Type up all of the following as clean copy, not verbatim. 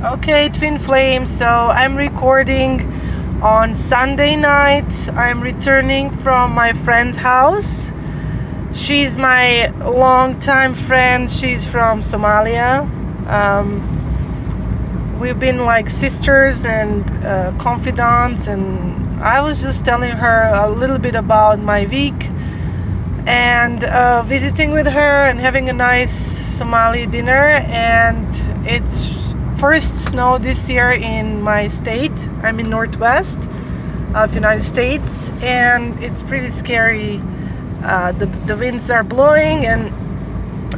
Okay, Twin Flames. So I'm recording on Sunday night. I'm returning from my friend's house. She's my longtime friend. She's from Somalia. We've been like sisters and confidants, and I was just telling her a little bit about my week and visiting with her and having a nice Somali dinner. And it's first snow this year in my state. I'm in northwest of United States, and it's pretty scary. The winds are blowing, and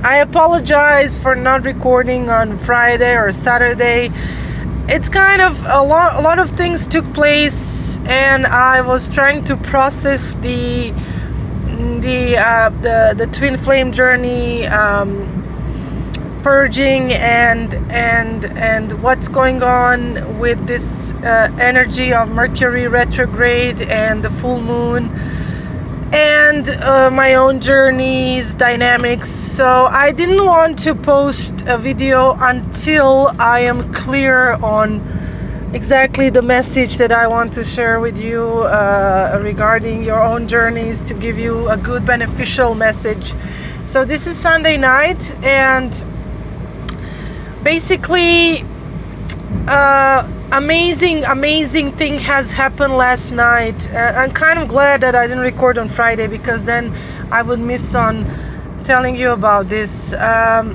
I apologize for not recording on Friday or Saturday. It's kind of a lot of things took place, and I was trying to process the twin flame journey, purging and what's going on with this energy of Mercury retrograde and the full moon, and my own journeys, dynamics. So I didn't want to post a video until I am clear on exactly the message that I want to share with you regarding your own journeys, to give you a good beneficial message. So this is Sunday night, and basically amazing thing has happened last night. I'm kind of glad that I didn't record on Friday, because then I would miss on telling you about this. What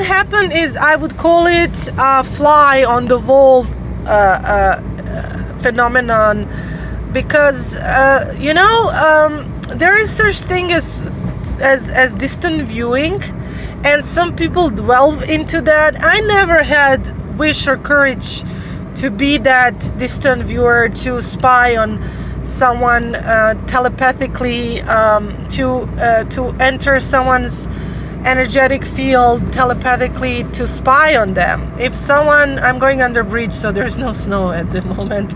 happened is, I would call it a fly on the wall phenomenon, because there is such thing as distant viewing, and some people delve into that. I never had wish or courage to be that distant viewer, to spy on someone telepathically, to enter someone's energetic field telepathically, to spy on them. If someone, I'm going under bridge, so there's no snow at the moment.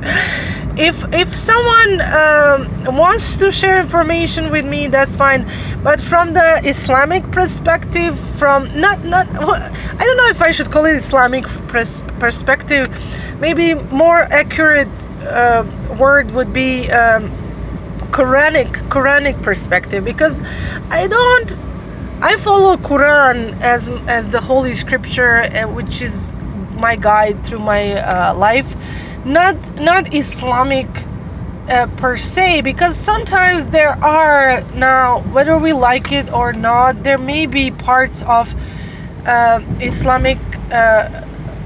If someone wants to share information with me, that's fine. But from the Islamic perspective, from not I don't know if I should call it Islamic perspective. Maybe more accurate word would be Quranic perspective, because I follow Quran as the holy scripture, which is my guide through my life, not Islamic per se, because sometimes there are, now whether we like it or not, there may be parts of Islamic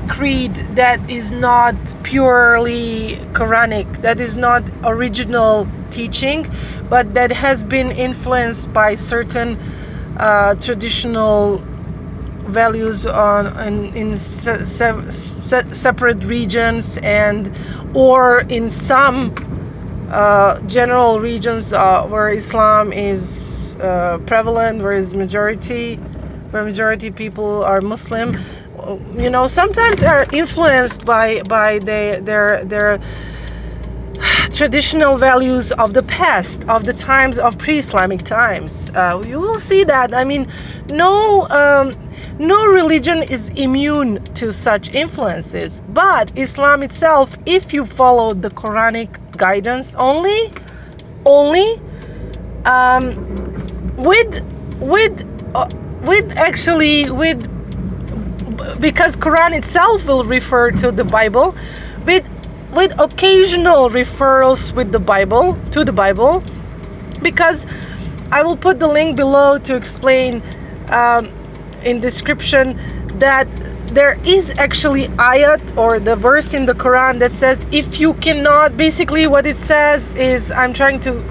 creed that is not purely Quranic, that is not original teaching, but that has been influenced by certain traditional values in separate regions, and or in some general regions where Islam is prevalent, where majority people are Muslim. Sometimes they're influenced by their traditional values of the past, of the times of pre-Islamic times. You will see that. I mean, no religion is immune to such influences, but Islam itself, if you follow the Quranic guidance only, because Quran itself will refer to the Bible, with occasional referrals to the Bible, because I will put the link below to explain in description that there is actually ayat, or the verse in the Quran, that says, if you cannot, basically what it says is, I'm trying to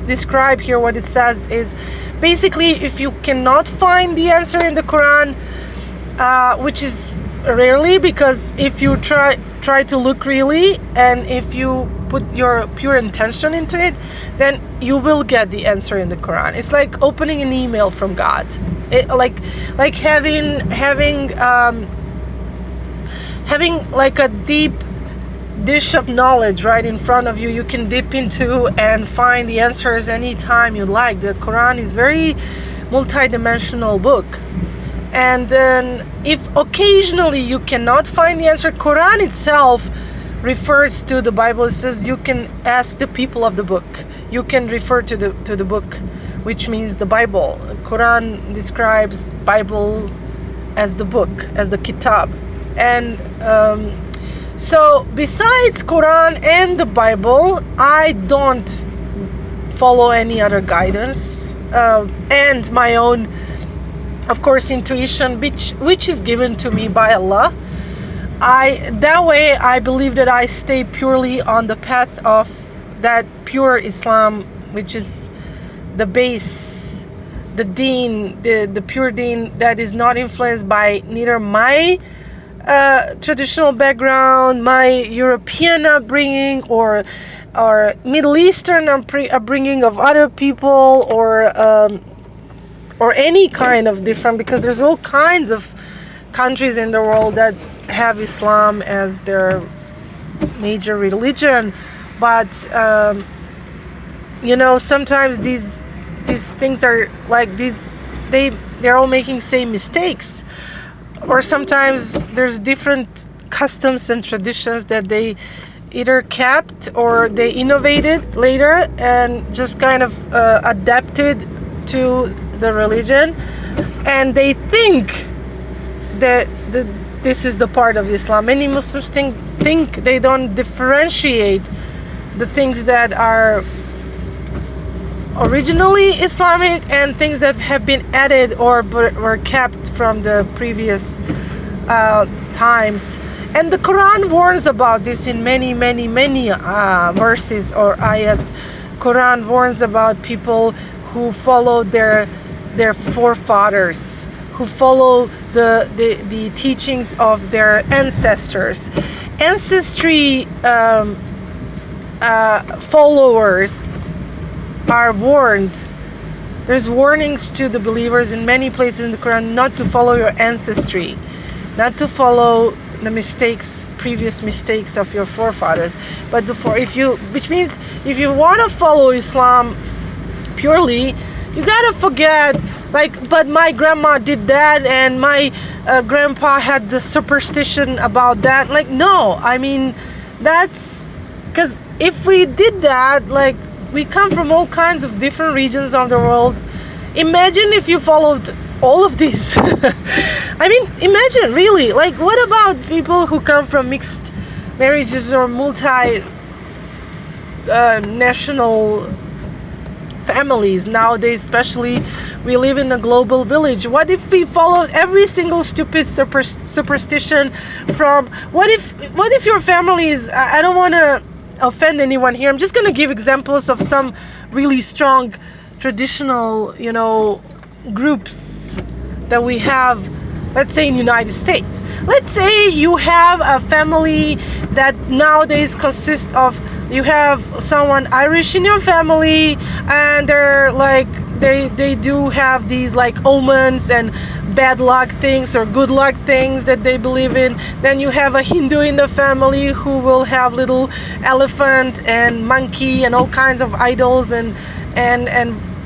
describe here what it says is, basically, if you cannot find the answer in the Quran, which is rarely, because if you try to look really, and if you put your pure intention into it, then you will get the answer in the Quran. It's like opening an email from God. Like having like a deep dish of knowledge right in front of you. You can dip into and find the answers anytime you like. The Quran is very multi-dimensional book. And then if occasionally you cannot find the answer, Quran itself refers to the Bible. It says you can ask the people of the book. You can refer to the book, which means the Bible. Quran describes Bible as the book, as the kitab. And so besides Quran and the Bible, I don't follow any other guidance, and my own, of course, intuition, which is given to me by Allah. That way I believe that I stay purely on the path of that pure Islam, which is the base, the deen, the pure deen that is not influenced by neither my traditional background, my European upbringing, or Middle Eastern upbringing of other people, or any kind of different, because there's all kinds of countries in the world that have Islam as their major religion. But sometimes these things are like these, they're all making same mistakes, or sometimes there's different customs and traditions that they either kept or they innovated later and just kind of adapted to the religion, and they think that this is the part of Islam. Many Muslims think they don't differentiate the things that are originally Islamic and things that have been added or were kept from the previous times. And the Quran warns about this in many verses or ayats. Quran warns about people who follow their forefathers, who follow the teachings of their ancestors. Ancestry followers are warned. There's warnings to the believers in many places in the Quran not to follow your ancestry, not to follow the previous mistakes of your forefathers, but which means if you want to follow Islam purely, you gotta forget, but my grandma did that and my grandpa had the superstition about that. No, I mean, that's because if we did that, we come from all kinds of different regions of the world. Imagine if you followed all of these. I mean, imagine, really, what about people who come from mixed marriages or multi-national families nowadays? Especially, we live in a global village. What if we followed every single stupid superstition from, what if your family is, I don't want to offend anyone here, I'm just going to give examples of some really strong traditional, groups that we have, let's say in United States. Let's say you have a family that nowadays consists of, you have someone Irish in your family, and they're they do have these omens and bad luck things or good luck things that they believe in. Then you have a Hindu in the family who will have little elephant and monkey and all kinds of idols and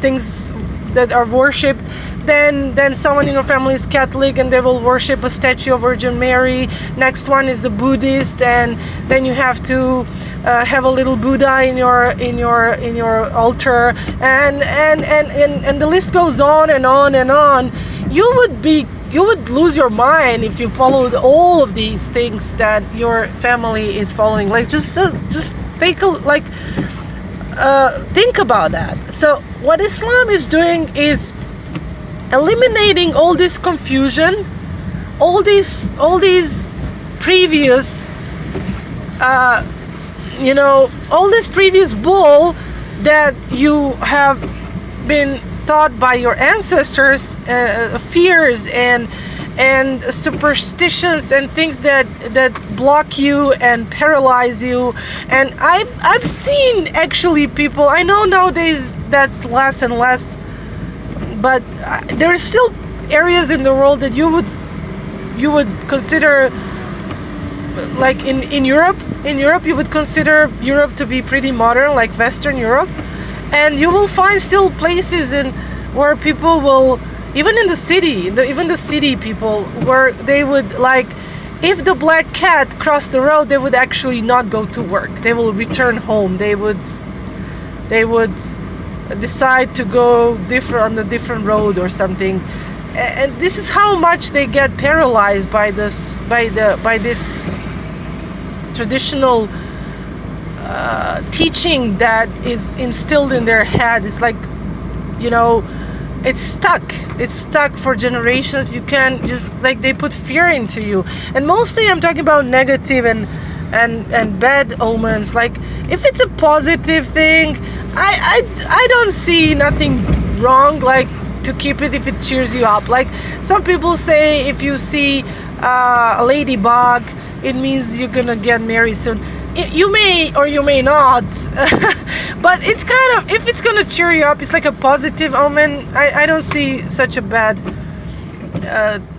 things that are worshipped. Then someone in your family is Catholic and they will worship a statue of Virgin Mary. Next one is a Buddhist, and then you have to have a little Buddha in your altar, and the list goes on and on and on. You would lose your mind if you followed all of these things that your family is following. Just take think about that. So what Islam is doing is eliminating all this confusion, all these previous all this previous bull that you have been taught by your ancestors, fears and superstitions and things that block you and paralyze you. And I've seen actually people, I know nowadays that's less and less, but there are still areas in the world that you would consider, in Europe you would consider Europe to be pretty modern, like Western Europe, and you will find still places where people will even in the city, even the city people, where they would like, if the black cat crossed the road, they would actually not go to work. They will return home. They would decide to go on a different road or something. And this is how much they get paralyzed by this traditional teaching that is instilled in their head. It's like, it's stuck for generations. You can't just, like, they put fear into you. And mostly I'm talking about negative and bad omens. Like, if it's a positive thing, I don't see nothing wrong, like, to keep it if it cheers you up. Like, some people say if you see a ladybug, it means you're gonna get married soon. You may or you may not, but it's kind of, if it's gonna cheer you up, it's like a positive omen. I don't see such a bad,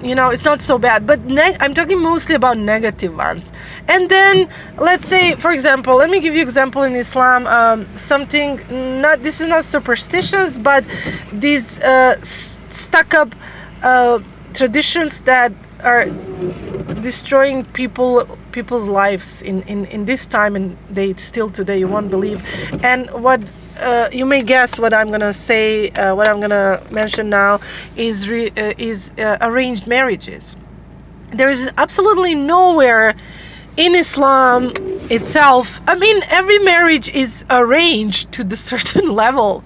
it's not so bad. But I'm talking mostly about negative ones. And then, let's say, for example, let me give you an example in Islam. This is not superstitious, but these stuck up traditions that are destroying people's lives in this time, and they still today, you won't believe. And what you may guess what I'm gonna say, what I'm gonna mention now is arranged marriages. There is absolutely nowhere in Islam itself. I mean, every marriage is arranged to the certain level.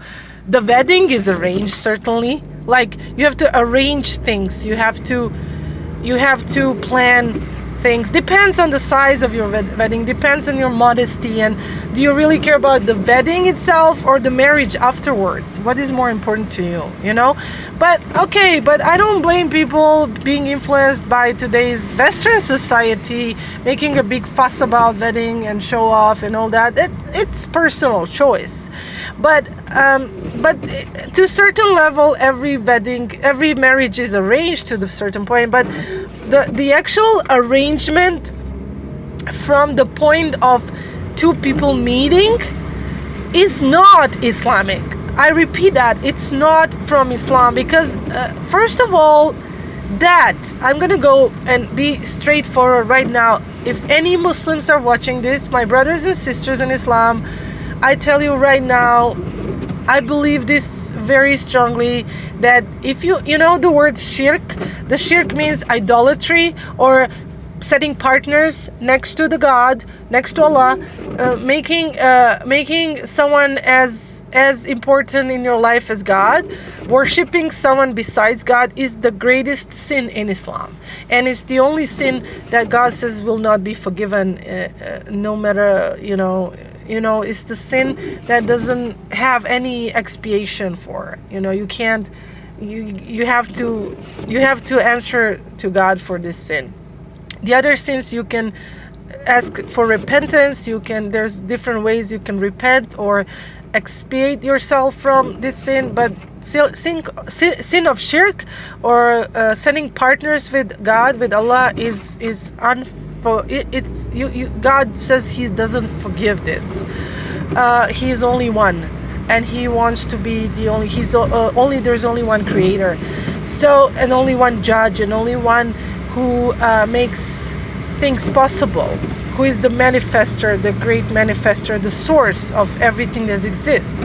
The wedding is arranged, certainly. Like, you have to arrange things. You have to plan things. Depends on the size of your wedding, depends on your modesty, and do you really care about the wedding itself or the marriage afterwards? What is more important to you, But I don't blame people being influenced by today's Western society, making a big fuss about wedding and show off and all that. It's personal choice. But to a certain level, every marriage is arranged to the certain point. But the actual arrangement from the point of two people meeting is not Islamic. I repeat that, it's not from Islam, because first of all, that I'm gonna go and be straightforward right now. If any Muslims are watching this, my brothers and sisters in Islam, I tell you right now, I believe this very strongly, that if you know the word shirk, the shirk means idolatry, or setting partners next to the God, next to Allah, making someone as important in your life as God. Worshipping someone besides God is the greatest sin in Islam, and it's the only sin that God says will not be forgiven, no matter, it's the sin that doesn't have any expiation for. You can't. You have to answer to God for this sin. The other sins, you can ask for repentance. There's different ways you can repent or expiate yourself from this sin. But sin of shirk, or setting partners with God, with Allah, is God says He doesn't forgive this. He is only one, and He wants to be the only. There's only one Creator, and only one Judge, and only one who makes things possible, who is the manifester, the great manifester, the source of everything that exists.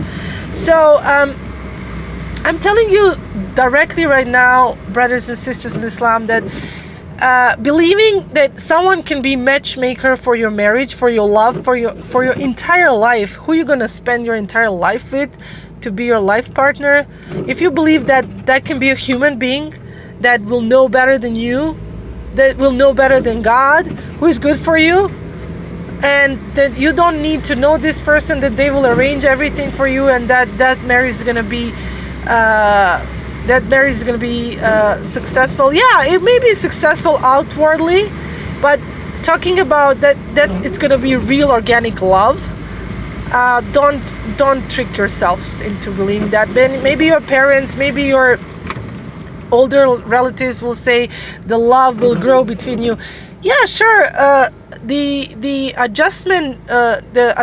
So I'm telling you directly right now, brothers and sisters in Islam, that believing that someone can be matchmaker for your marriage, for your love, for your entire life, who you're gonna spend your entire life with, to be your life partner, if you believe that can be a human being that will know better than you, that will know better than God, who is good for you, and that you don't need to know this person, that they will arrange everything for you, and that marriage is gonna be successful. Yeah, it may be successful outwardly, but talking about that it's gonna be real organic love. Don't trick yourselves into believing that. Maybe your parents, maybe your older relatives will say the love will grow between you. Yeah, sure. The adjustment, the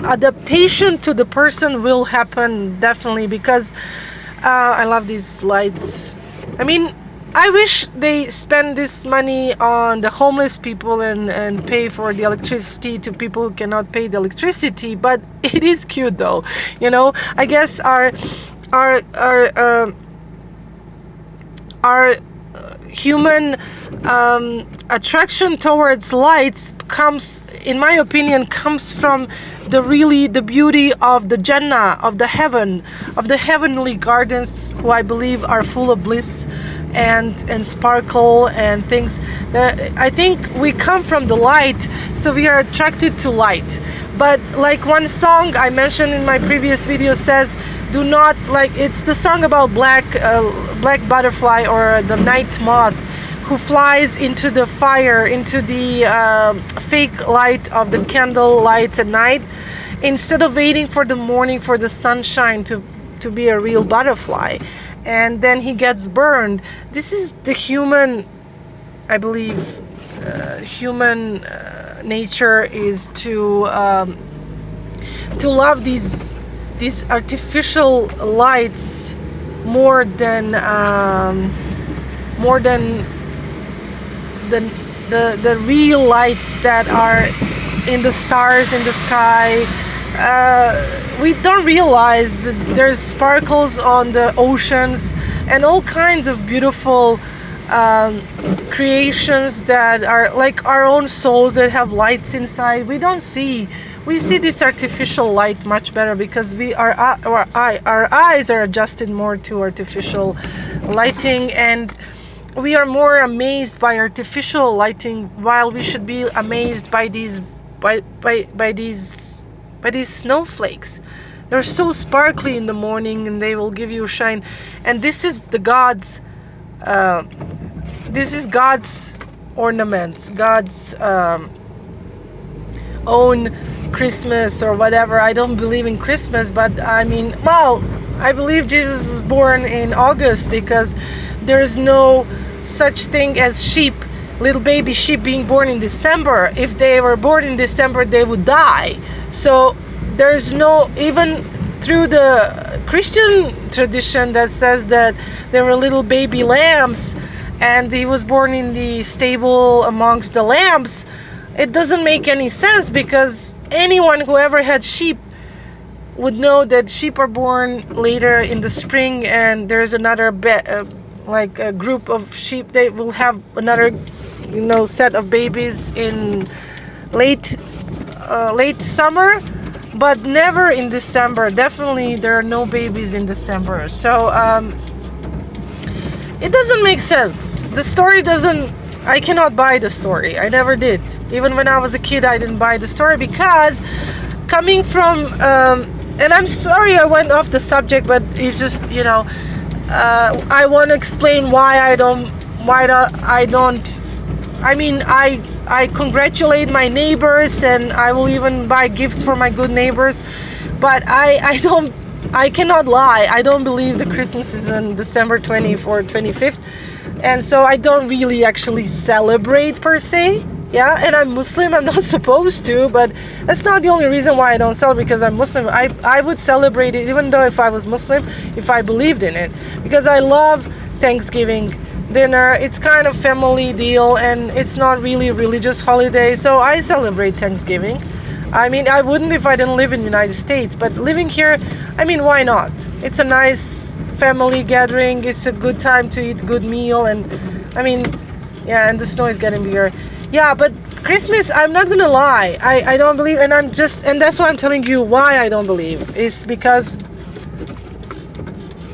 adaptation to the person will happen, definitely, because I love these lights. I mean, I wish they spend this money on the homeless people and pay for the electricity to people who cannot pay the electricity. But it is cute, though. You know, I guess our human attraction towards lights comes, in my opinion, comes from the beauty of the Jannah, of the heaven, of the heavenly gardens, who I believe are full of bliss and sparkle and things. I think we come from the light, so we are attracted to light. But like one song I mentioned in my previous video says, do not, like, it's the song about black butterfly, or the night moth, who flies into the fire, into the fake light of the candle lights at night, instead of waiting for the morning for the sunshine to be a real butterfly, and then he gets burned. This is the human, I believe, human nature is to love these artificial lights more than the real lights that are in the stars, in the sky. We don't realize that there's sparkles on the oceans and all kinds of beautiful creations that are like our own souls that have lights inside. We see this artificial light much better because our eyes are adjusted more to artificial lighting, and we are more amazed by artificial lighting, while we should be amazed by these snowflakes. They're so sparkly in the morning, and they will give you a shine. And this is God's ornaments, God's own Christmas or whatever. I don't believe in Christmas, but I mean, well, I believe Jesus was born in August because there's no such thing as sheep, little baby sheep being born in December. If they were born in December, they would die. So there's no, even through the Christian tradition that says that there were little baby lambs and he was born in the stable amongst the lambs, it doesn't make any sense, because anyone who ever had sheep would know that sheep are born later in the spring, and there's another like a group of sheep, they will have another set of babies in late summer, but never in December. Definitely there are no babies in December. So it doesn't make sense. The story doesn't, I cannot buy the story. I never did. Even when I was a kid, I didn't buy the story, because coming from and I'm sorry I went off the subject, but it's just, I want to explain why I congratulate my neighbors, and I will even buy gifts for my good neighbors, but I cannot lie. I don't believe the Christmas is on December 24th or 25th, and so I don't really actually celebrate per se. Yeah, and I'm Muslim. I'm not supposed to, but that's not the only reason why I don't celebrate, because I'm Muslim. I would celebrate it even though if I was Muslim, if I believed in it, because I love Thanksgiving dinner. It's kind of family deal, and it's not really a religious holiday, so I celebrate Thanksgiving. I mean, I wouldn't if I didn't live in the United States, but living here, I mean, why not? It's a nice family gathering. It's a good time to eat good meal, and I mean, yeah, and the snow is getting bigger. Yeah, but Christmas, I'm not gonna lie, I don't believe, and that's why I'm telling you why I don't believe, is because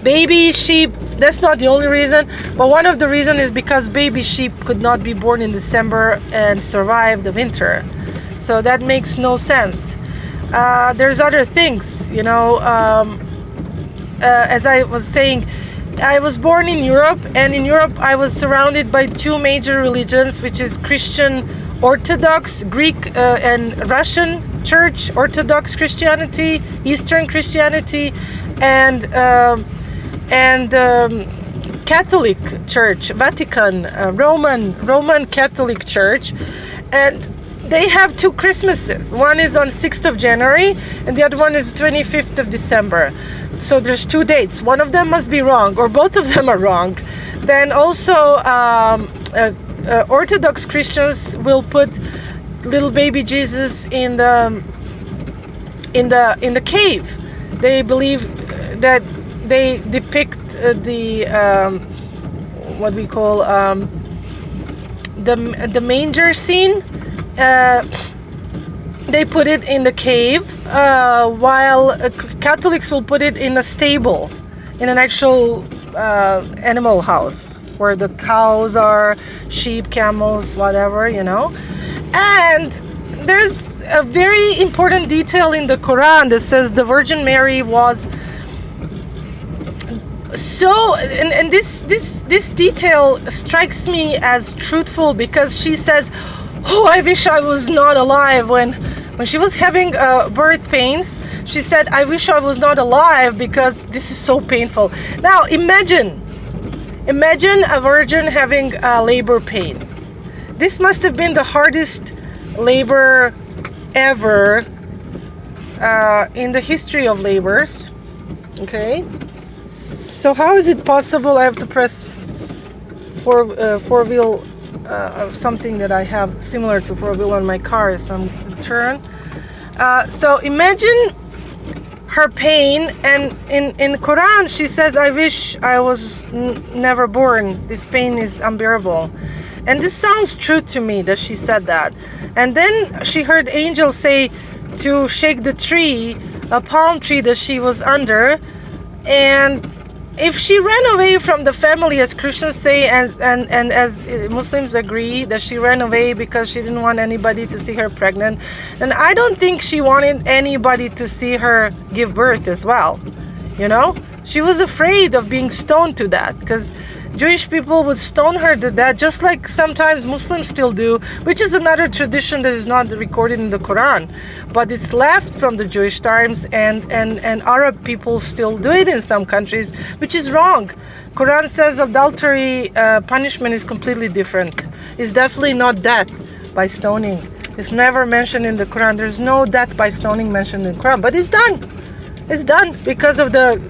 baby sheep, that's not the only reason, but one of the reasons is because baby sheep could not be born in December and survive the winter. So that makes no sense. There's other things, as I was saying, I was born in Europe, and in Europe I was surrounded by two major religions, which is Christian Orthodox, Greek and Russian Church, Orthodox Christianity, Eastern Christianity, and Catholic Church, Vatican, Roman Catholic Church, and they have two Christmases. One is on 6th of January, and the other one is 25th of December. So there's two dates. One of them must be wrong, or both of them are wrong. Then also Orthodox Christians will put little baby Jesus in the cave. They believe that they depict the what we call the manger scene. They put it in the cave, while Catholics will put it in a stable, in an actual animal house where the cows are, sheep, camels, whatever, And there's a very important detail in the Quran that says the Virgin Mary was so, and this detail strikes me as truthful, because she says, "Oh, I wish I was not alive." When she was having birth pains, she said, "I wish I was not alive because this is so painful." Now imagine a virgin having labor pain. This must have been the hardest labor ever in the history of labors. Okay, so how is it possible? I have to press four wheel, something that I have similar to four wheel on my car, so I'm gonna turn. So imagine her pain, and in the Quran she says, "I wish I was never born. This pain is unbearable." And this sounds true to me that she said that. And then she heard angels say to shake the tree, a palm tree that she was under, and if she ran away from the family, as Christians say, and as Muslims agree, that she ran away because she didn't want anybody to see her pregnant, and I don't think she wanted anybody to see her give birth as well. She was afraid of being stoned to death, because Jewish people would stone her to death, just like sometimes Muslims still do, which is another tradition that is not recorded in the Quran, but it's left from the Jewish times, and Arab people still do it in some countries, which is wrong. Quran says adultery punishment is completely different. It's definitely not death by stoning. It's never mentioned in the Quran. There's no death by stoning mentioned in the Quran, but it's done. It's done because of the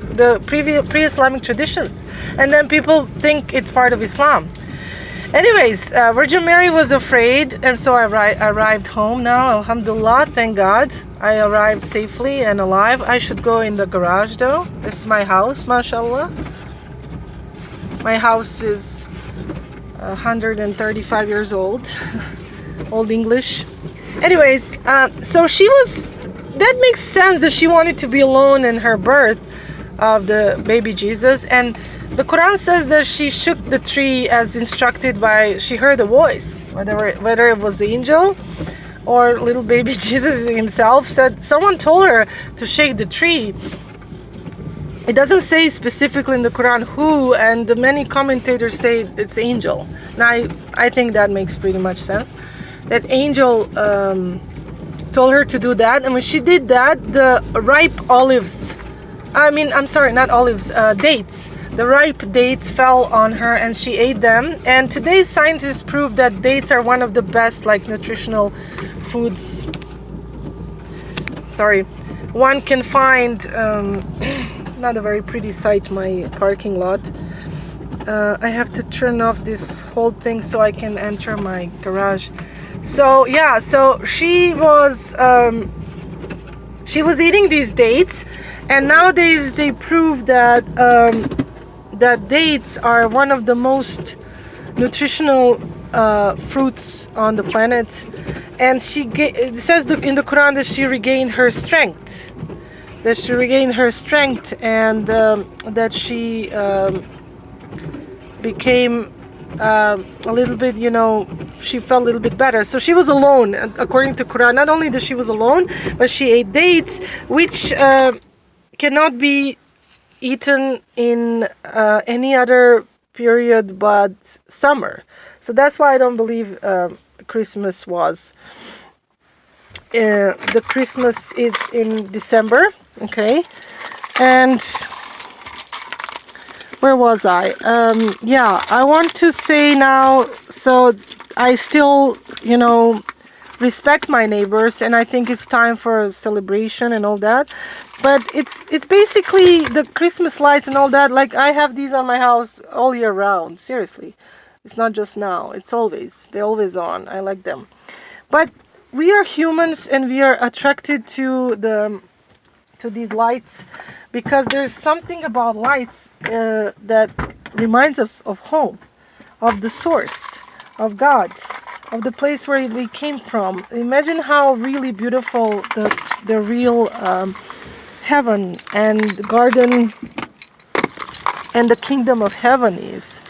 pre-Islamic traditions, and then people think it's part of Islam. Anyways, Virgin Mary was afraid, and so I arrived home now. Alhamdulillah, thank God, I arrived safely and alive. I should go in the garage though. This is my house, mashallah. My house is 135 years old, Old English. Anyways, so she was. That makes sense that she wanted to be alone in her birth of the baby Jesus. And the Quran says that she shook the tree as instructed by, she heard a voice, whether it was the angel or little baby Jesus himself said, someone told her to shake the tree. It doesn't say specifically in the Quran who, and many commentators say it's angel. Now I think that makes pretty much sense. That angel told her to do that, and when she did that, the dates, the ripe dates fell on her and she ate them. And today scientists prove that dates are one of the best nutritional foods one can find. Not a very pretty sight, my parking lot. I have to turn off this whole thing so I can enter my garage. So yeah, so she was eating these dates, and nowadays they prove that that dates are one of the most nutritional fruits on the planet. And it says in the Quran that she regained her strength. And that she became a little bit, she felt a little bit better. So she was alone, according to Quran. Not only that she was alone, but she ate dates, which cannot be eaten in any other period but summer. So that's why I don't believe Christmas was. The Christmas is in December, okay? And where was I? I want to say now, so I still, respect my neighbors, and I think it's time for a celebration and all that. But it's basically the Christmas lights and all that. Like, I have these on my house all year round. Seriously, it's not just now. They're always on. I like them. But we are humans, and we are attracted to these lights because there's something about lights that reminds us of home, of the source, of God, of the place where we came from. Imagine how really beautiful the real heaven and the garden and the kingdom of heaven is.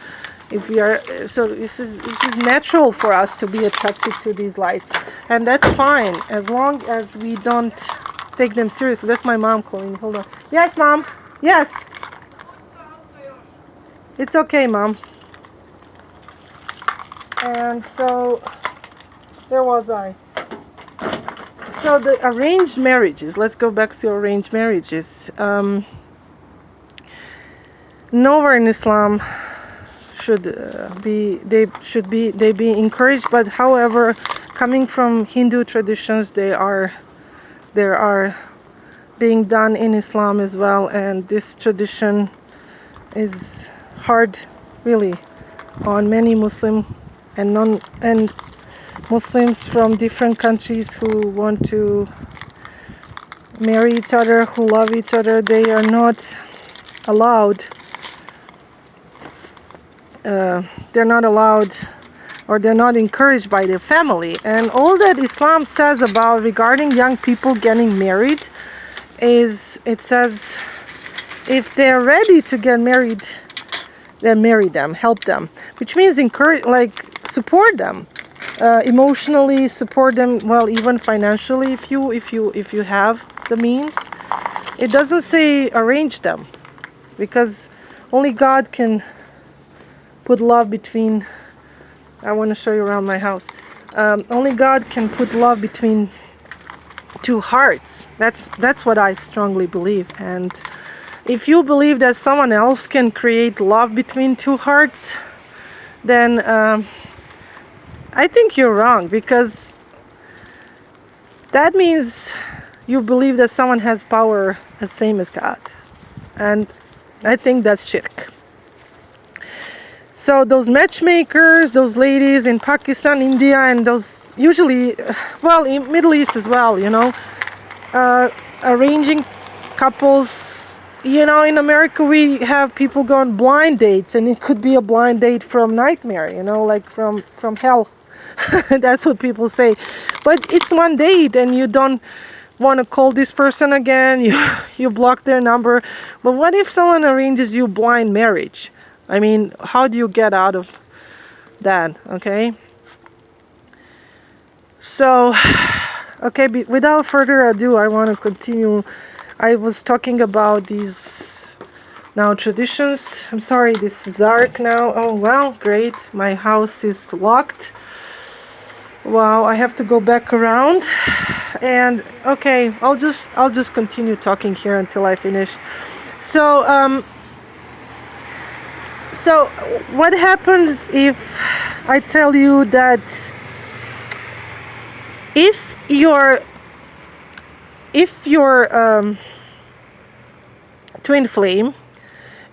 If we are, so this is natural for us to be attracted to these lights, and that's fine as long as we don't take them seriously. That's my mom calling. Hold on. Yes, Mom. Yes. It's okay, Mom. And so, where was I? So the arranged marriages. Let's go back to arranged marriages. Nowhere in Islam should they be encouraged, but however, coming from Hindu traditions, they are being done in Islam as well, and this tradition is hard, really, on many Muslim and Muslims from different countries who want to marry each other, who love each other. They are not allowed. They're not allowed, or they're not encouraged by their family. And all that Islam says about regarding young people getting married is, it says, if they're ready to get married, then marry them, help them, which means encourage, like, support them, emotionally support them, well, even financially if you have the means. It doesn't say arrange them, because only God can put love between. I want to show you around my house. Only God can put love between two hearts. That's what I strongly believe. And if you believe that someone else can create love between two hearts, then I think you're wrong, because that means you believe that someone has power the same as God. And I think that's shirk. So those matchmakers, those ladies in Pakistan, India, and those usually, well, in Middle East as well, arranging couples. In America we have people go on blind dates, and it could be a blind date from nightmare, like from hell. That's what people say. But it's one date, and you don't want to call this person again. You block their number. But what if someone arranges you blind marriage? I mean, how do you get out of that? Okay. So, okay, without further ado, I want to continue. I was talking about these now traditions. I'm sorry, this is dark now. Oh, well, great. My house is locked. Wow, I have to go back around. And okay, I'll just continue talking here until I finish. So what happens if I tell you that if your twin flame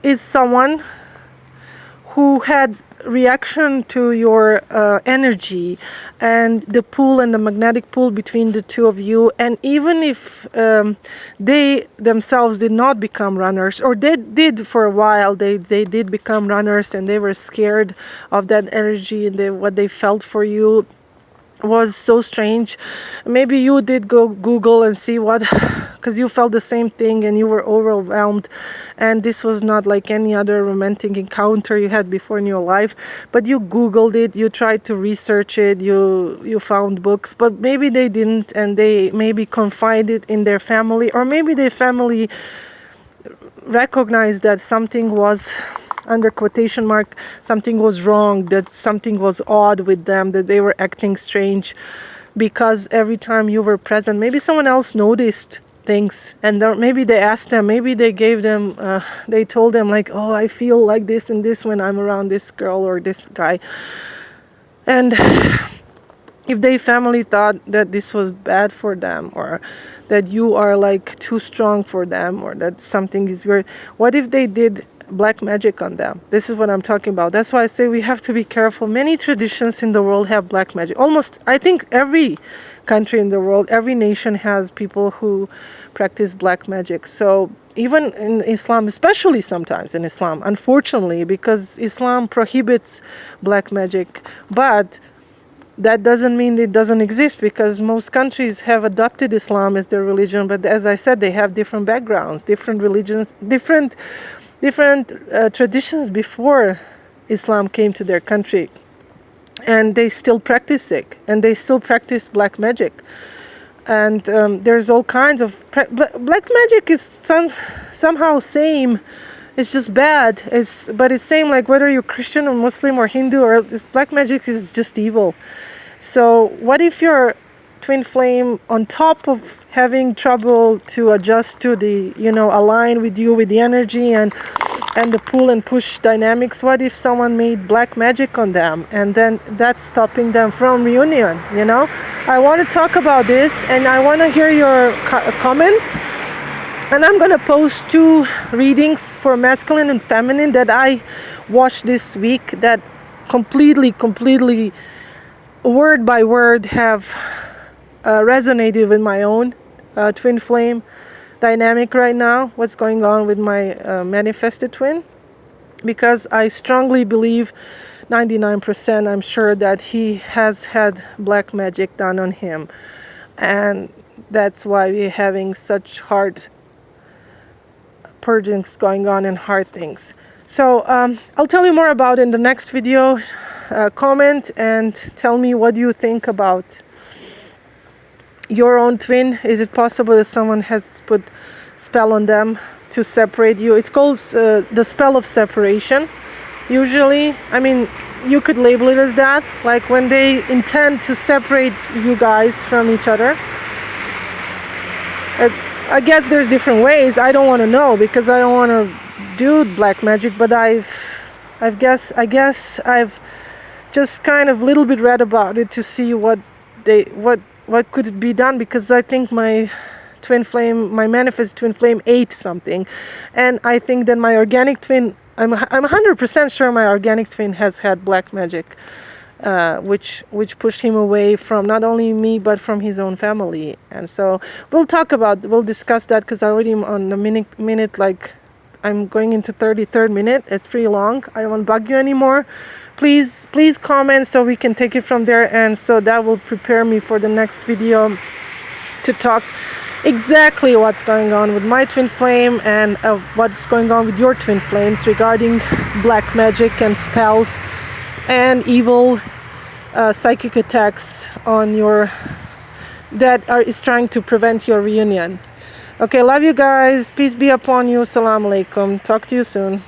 is someone who had reaction to your energy and the pull and the magnetic pull between the two of you, and even if they themselves did not become runners, or they did for a while, they did become runners, and they were scared of that energy, and what they felt for you was so strange. Maybe you did go Google and see what, because you felt the same thing and you were overwhelmed, and this was not like any other romantic encounter you had before in your life, but you Googled it, you tried to research it, you found books, but maybe they didn't, and they maybe confided in their family, or maybe their family recognized that something was, under quotation mark, something was wrong, that something was odd with them, that they were acting strange, because every time you were present, maybe someone else noticed things, and maybe they asked them, maybe they gave them, they told them, like, oh, I feel like this and this when I'm around this girl or this guy. And if their family thought that this was bad for them, or that you are like too strong for them, or that something is weird, what if they did black magic on them? This is what I'm talking about. That's why I say we have to be careful. Many traditions in the world have black magic. Almost, I think every country in the world, every nation has people who practice black magic. So even in Islam, especially sometimes in Islam, unfortunately, because Islam prohibits black magic, but that doesn't mean it doesn't exist, because most countries have adopted Islam as their religion. But as I said, they have different backgrounds, different religions, different traditions before Islam came to their country, and they still practice it, and they still practice black magic. And there's all kinds of black magic is somehow same. It's just bad. But it's same like whether you're Christian or Muslim or Hindu, or this black magic is just evil. So what if your twin flame, on top of having trouble to adjust to the, align with you with the energy and the pull and push dynamics, what if someone made black magic on them, and then that's stopping them from reunion? I want to talk about this, and I want to hear your comments. And I'm going to post 2 readings for masculine and feminine that I watched this week, that completely word by word have resonated with my own twin flame dynamic right now, what's going on with my manifested twin. Because I strongly believe, 99% I'm sure, that he has had black magic done on him, and that's why we're having such hard purgings going on and hard things. So I'll tell you more about it in the next video. Comment and tell me what you think about your own twin. Is it possible that someone has put spell on them to separate you? It's called the spell of separation. Usually, you could label it as that, like when they intend to separate you guys from each other. I guess there's different ways. I don't want to know, because I don't want to do black magic, but I guess I've just kind of little bit read about it to see what could be done, because I think my twin flame, my manifest twin flame, ate something, and I think that my organic twin, I'm 100% sure my organic twin has had black magic, which pushed him away from not only me but from his own family. And so we'll discuss that, because I already am on the minute, like I'm going into 33rd minute. It's pretty long. I won't bug you anymore. Please comment so we can take it from there, and so that will prepare me for the next video to talk exactly what's going on with my twin flame, and what's going on with your twin flames regarding black magic and spells and evil psychic attacks on that is trying to prevent your reunion. Okay, love you guys. Peace be upon you. Assalamu alaikum. Talk to you soon.